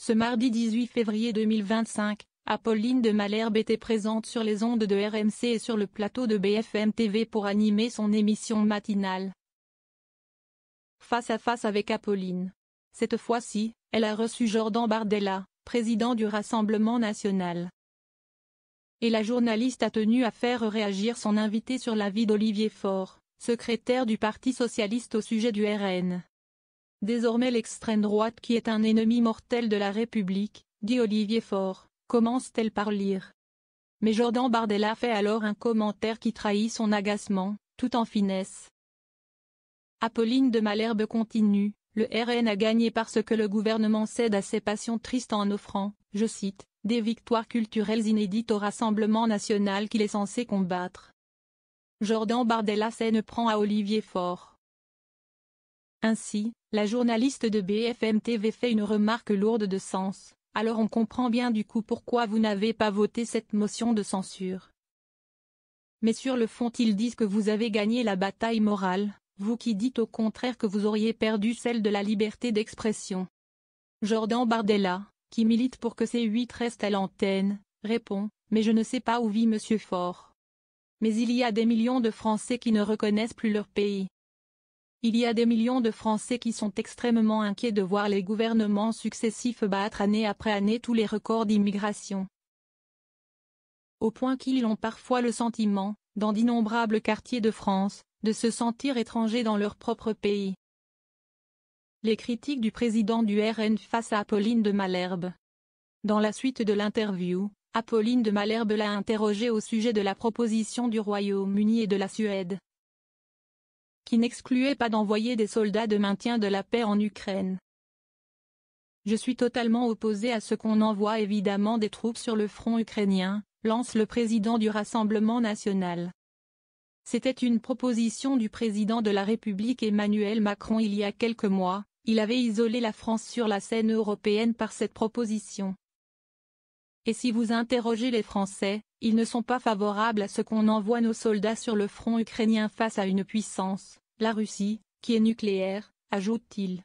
Ce mardi 18 février 2025, Apolline de Malherbe était présente sur les ondes de RMC et sur le plateau de BFM TV pour animer son émission matinale. Face à face avec Apolline. Cette fois-ci, elle a reçu Jordan Bardella, président du Rassemblement national. Et la journaliste a tenu à faire réagir son invité sur l'avis d'Olivier Faure, secrétaire du Parti socialiste au sujet du RN. Désormais l'extrême droite qui est un ennemi mortel de la République, dit Olivier Faure, commence-t-elle par lire. Mais Jordan Bardella fait alors un commentaire qui trahit son agacement, tout en finesse. Apolline de Malherbe continue, le RN a gagné parce que le gouvernement cède à ses passions tristes en offrant, je cite, des victoires culturelles inédites au Rassemblement national qu'il est censé combattre. Jordan Bardella s'en prend à Olivier Faure. Ainsi, la journaliste de BFM TV fait une remarque lourde de sens, alors on comprend bien du coup pourquoi vous n'avez pas voté cette motion de censure. Mais sur le fond ils disent que vous avez gagné la bataille morale, vous qui dites au contraire que vous auriez perdu celle de la liberté d'expression. Jordan Bardella, qui milite pour que C8 reste à l'antenne, répond, mais je ne sais pas où vit Monsieur Faure. Mais il y a des millions de Français qui ne reconnaissent plus leur pays. Il y a des millions de Français qui sont extrêmement inquiets de voir les gouvernements successifs battre année après année tous les records d'immigration. Au point qu'ils ont parfois le sentiment, dans d'innombrables quartiers de France, de se sentir étrangers dans leur propre pays. Les critiques du président du RN face à Apolline de Malherbe. Dans la suite de l'interview, Apolline de Malherbe l'a interrogé au sujet de la proposition du Royaume-Uni et de la Suède, qui n'excluait pas d'envoyer des soldats de maintien de la paix en Ukraine. Je suis totalement opposé à ce qu'on envoie évidemment des troupes sur le front ukrainien, lance le président du Rassemblement national. C'était une proposition du président de la République Emmanuel Macron il y a quelques mois, il avait isolé la France sur la scène européenne par cette proposition. Et si vous interrogez les Français, ils ne sont pas favorables à ce qu'on envoie nos soldats sur le front ukrainien face à une puissance, la Russie, qui est nucléaire, ajoute-t-il.